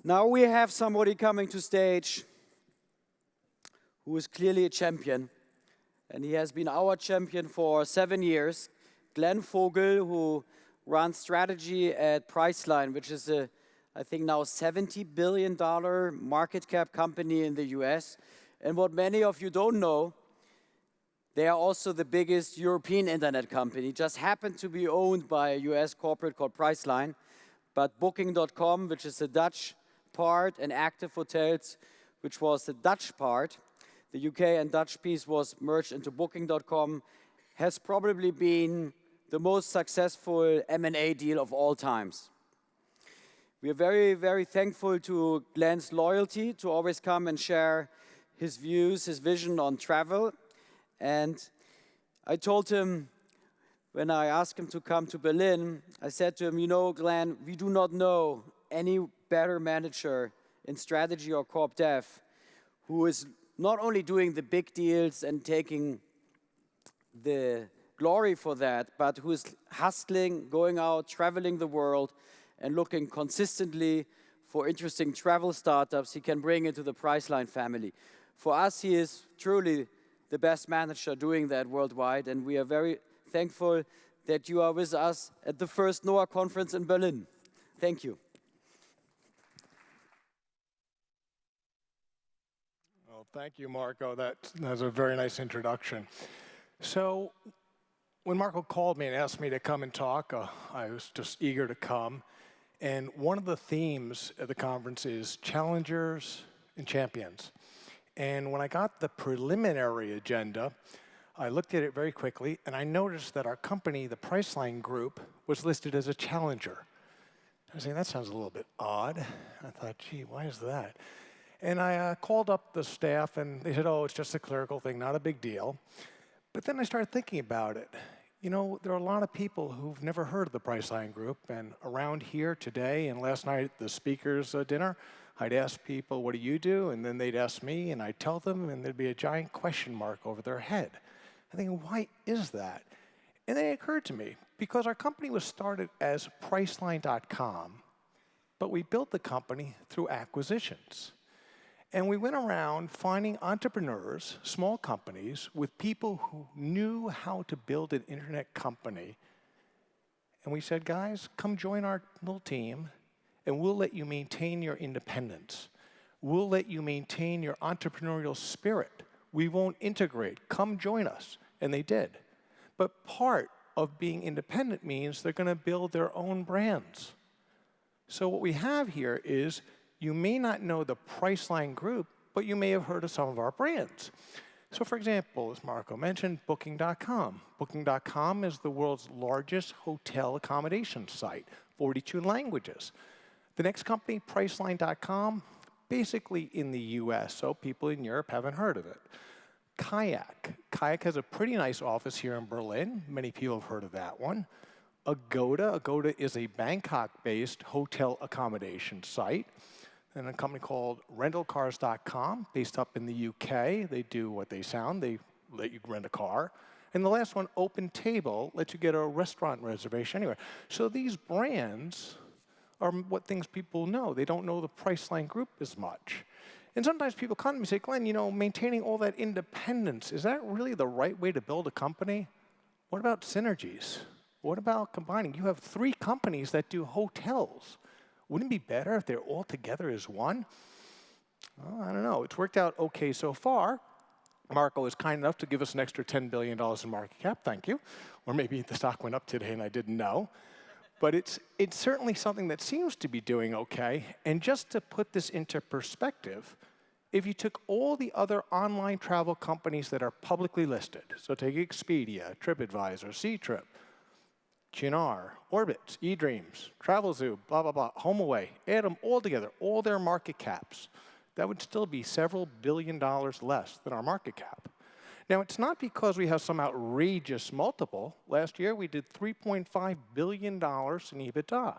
Now we have somebody coming to stage who is clearly a champion, and he has been our champion for 7 years. Glenn Fogel, who runs strategy at Priceline, which is a, I think now $70 billion market cap company in the US. And what many of you don't know, they are also the biggest European internet company, just happened to be owned by a US corporate called Priceline. But Booking.com, which is the Dutch part, and Active Hotels, which was the Dutch part, the UK and Dutch piece was merged into Booking.com, has probably been the most successful M&A deal of all times. We are very, very thankful to Glenn's loyalty to always come and share his views, his vision on travel. And I told him, when I asked him to come to Berlin, I said to him, you know, Glenn, we do not know any better manager in strategy or corp dev who is not only doing the big deals and taking the glory for that, but who is hustling, going out, traveling the world, and looking consistently for interesting travel startups he can bring into the Priceline family. For us, he is truly the best manager doing that worldwide, and we are very thankful that you are with us at the first NOAH conference in Berlin. Thank you. Well, thank you, Marco. That was a very nice introduction. So when Marco called me and asked me to come and talk, I was just eager to come. And one of the themes at the conference is challengers and champions. And when I got the preliminary agenda, I looked at it very quickly, and I noticed that our company, the Priceline Group, was listed as a challenger. I was saying, that sounds a little bit odd. I thought, gee, why is that? And I called up the staff, and they said, oh, it's just a clerical thing, not a big deal. But then I started thinking about it. You know, there are a lot of people who've never heard of the Priceline Group, and around here today and last night at the speakers' dinner, I'd ask people, what do you do? And then they'd ask me, and I'd tell them, and there'd be a giant question mark over their head. I'm thinking, why is that? And then it occurred to me, because our company was started as Priceline.com, but we built the company through acquisitions. And we went around finding entrepreneurs, small companies, with people who knew how to build an internet company. And we said, guys, come join our little team, and we'll let you maintain your independence. We'll let you maintain your entrepreneurial spirit. We won't integrate. Come join us. And they did. But part of being independent means they're going to build their own brands. So what we have here is, you may not know the Priceline Group, but you may have heard of some of our brands. So for example, as Marco mentioned, Booking.com. Booking.com is the world's largest hotel accommodation site, 42 languages. The next company, Priceline.com, basically in the US, so people in Europe haven't heard of it. Kayak. Kayak has a pretty nice office here in Berlin. Many people have heard of that one. Agoda. Agoda is a Bangkok-based hotel accommodation site. And a company called rentalcars.com, based up in the UK. They do what they sound. They let you rent a car. And the last one, OpenTable, lets you get a restaurant reservation anywhere. So these brands are what things people know. They don't know the Priceline Group as much. And sometimes people come to me and say, Glenn, you know, maintaining all that independence, is that really the right way to build a company? What about synergies? What about combining? You have 3 companies that do hotels. Wouldn't it be better if they're all together as one? Well, I don't know. It's worked out OK so far. Marco was kind enough to give us an extra $10 billion in market cap. Thank you. Or maybe the stock went up today and I didn't know. But it's certainly something that seems to be doing OK. And just to put this into perspective, if you took all the other online travel companies that are publicly listed, so take Expedia, TripAdvisor, Ctrip, Cunard, Orbitz, eDreams, TravelZoo, blah, blah, blah, HomeAway, add them all together, all their market caps, that would still be several $1 billion less than our market cap. Now, it's not because we have some outrageous multiple. Last year, we did $3.5 billion in EBITDA.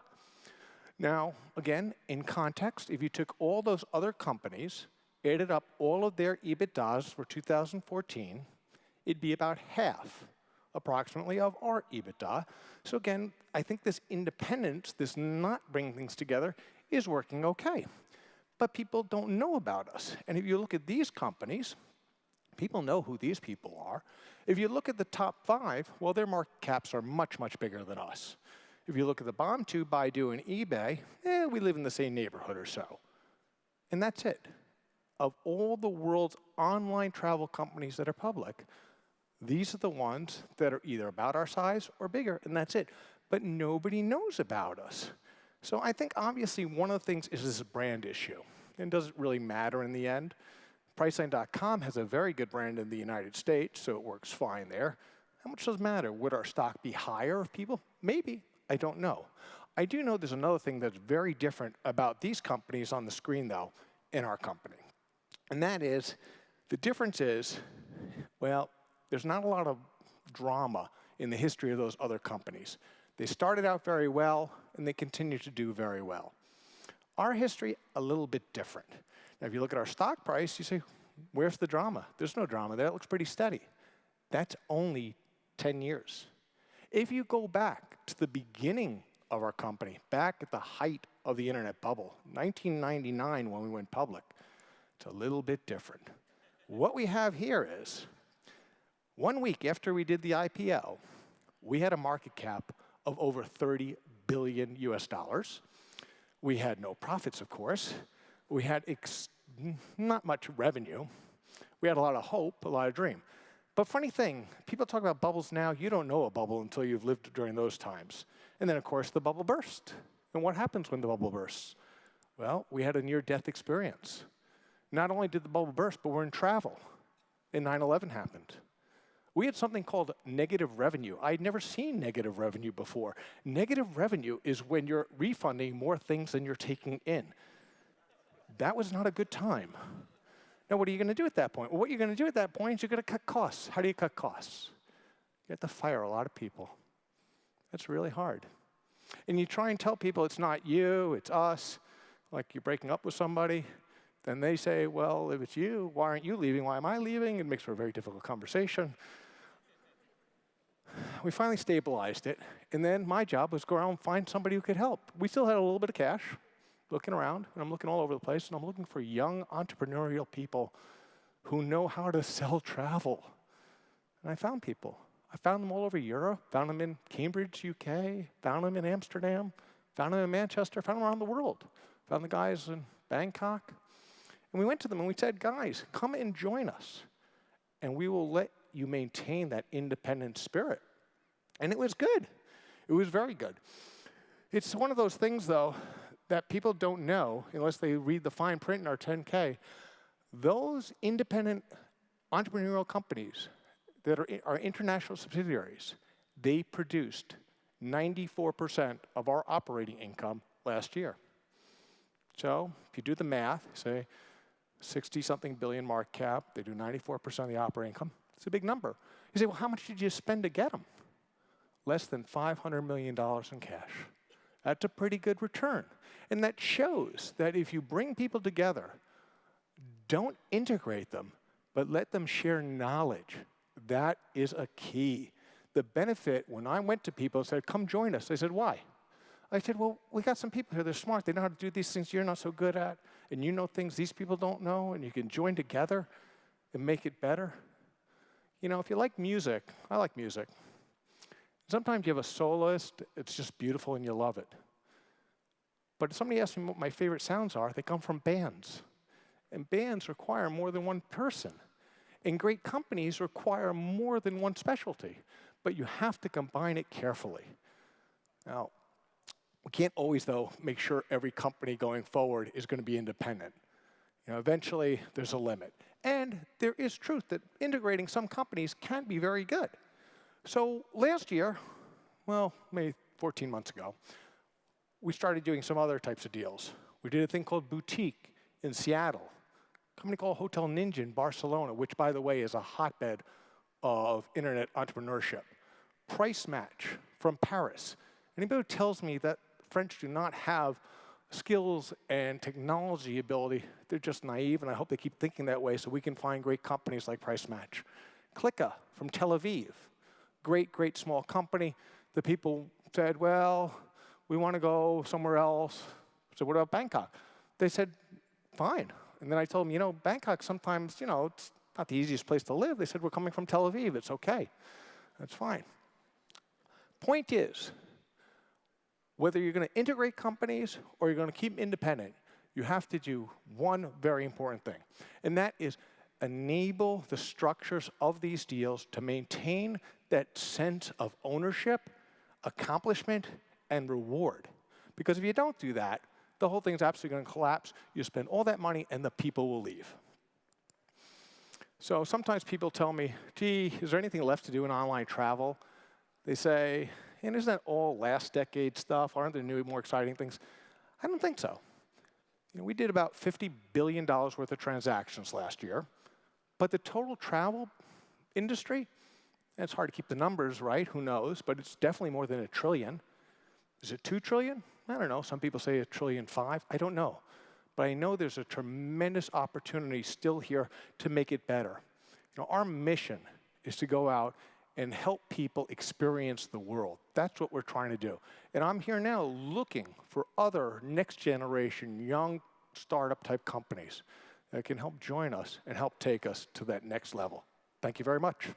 Now, again, in context, if you took all those other companies, added up all of their EBITDAs for 2014, it'd be about half, approximately, of our EBITDA. So again, I think this independence, this not bringing things together, is working OK. but people don't know about us. And if you look at these companies, people know who these people are. If you look at the top 5, well, their market caps are much, much bigger than us. If you look at the bottom 2, Baidu and eBay, we live in the same neighborhood or so. And that's it. Of all the world's online travel companies that are public, these are the ones that are either about our size or bigger, and that's it. But nobody knows about us. So I think obviously one of the things is this brand issue. It doesn't really matter in the end. Priceline.com has a very good brand in the United States, so it works fine there. How much does it matter? Would our stock be higher if people? Maybe. I don't know. I do know there's another thing that's very different about these companies on the screen, though, in our company. And that is, the difference is, well, there's not a lot of drama in the history of those other companies. They started out very well, and they continue to do very well. Our history, a little bit different. Now, if you look at our stock price, you say, where's the drama? There's no drama there. It looks pretty steady. That's only 10 years. If you go back to the beginning of our company, back at the height of the internet bubble, 1999 when we went public, it's a little bit different. What we have here is, 1 week after we did the IPO, we had a market cap of over 30 billion US dollars. We had no profits, of course. We had not much revenue. We had a lot of hope, a lot of dream. But funny thing, people talk about bubbles now. You don't know a bubble until you've lived during those times. And then, of course, the bubble burst. And what happens when the bubble bursts? Well, we had a near-death experience. Not only did the bubble burst, but we're in travel. And 9/11 happened. We had something called negative revenue. I'd never seen negative revenue before. Negative revenue is when you're refunding more things than you're taking in. That was not a good time. Now, what are you going to do at that point? Well, what you're going to do at that point is you're going to cut costs. How do you cut costs? You have to fire a lot of people. That's really hard. And you try and tell people it's not you, it's us, like you're breaking up with somebody. Then they say, well, if it's you, why aren't you leaving? Why am I leaving? It makes for a very difficult conversation. We finally stabilized it, and then my job was go around and find somebody who could help. We still had a little bit of cash, looking around, and I'm looking all over the place, and I'm looking for young entrepreneurial people who know how to sell travel. And I found people. I found them all over Europe, found them in Cambridge, UK, found them in Amsterdam, found them in Manchester, found them around the world. Found the guys in Bangkok. And we went to them and we said, guys, come and join us, and we will let you maintain that independent spirit. And it was good. It was very good. It's one of those things, though, that people don't know unless they read the fine print in our 10K. Those independent entrepreneurial companies that are our international subsidiaries, they produced 94% of our operating income last year. So if you do the math, say 60-something billion market cap, they do 94% of the operating income. It's a big number. You say, well, how much did you spend to get them? Less than $500 million in cash. That's a pretty good return. And that shows that if you bring people together, don't integrate them, but let them share knowledge. That is a key. The benefit, when I went to people and said, come join us, they said, why? I said, well, we got some people here, they're smart, they know how to do these things you're not so good at, and you know things these people don't know, and you can join together and make it better. You know, if you like music, I like music. Sometimes you have a soloist, it's just beautiful and you love it. But if somebody asks me what my favorite sounds are, they come from bands. And bands require more than one person. And great companies require more than one specialty. But you have to combine it carefully. Now, we can't always, though, make sure every company going forward is going to be independent. You know, eventually, there's a limit. And there is truth that integrating some companies can be very good. So last year, well, maybe 14 months ago, we started doing some other types of deals. We did a thing called Buuteeg in Seattle, a company called Hotel Ninja in Barcelona, which, by the way, is a hotbed of internet entrepreneurship. Price Match from Paris. Anybody who tells me that French do not have skills and technology ability, they're just naive, and I hope they keep thinking that way so we can find great companies like Price Match. Clicka from Tel Aviv. Great, great small company. The people said, well, we want to go somewhere else. So what about Bangkok? They said, fine. And then I told them, Bangkok sometimes, it's not the easiest place to live. They said, we're coming from Tel Aviv. It's OK. That's fine. Point is, whether you're going to integrate companies or you're going to keep them independent, you have to do one very important thing. And that is enable the structures of these deals to maintain that sense of ownership, accomplishment, and reward. Because if you don't do that, the whole thing's absolutely going to collapse. You spend all that money, and the people will leave. So sometimes people tell me, gee, is there anything left to do in online travel? They say, and isn't that all last decade stuff? Aren't there new, more exciting things? I don't think so. We did about $50 billion worth of transactions last year. But the total travel industry, and it's hard to keep the numbers right, who knows, but it's definitely more than $1 trillion. Is it $2 trillion? I don't know. Some people say $1.5 trillion. I don't know. But I know there's a tremendous opportunity still here to make it better. Our mission is to go out and help people experience the world. That's what we're trying to do. And I'm here now looking for other next generation, young startup type companies that can help join us and help take us to that next level. Thank you very much.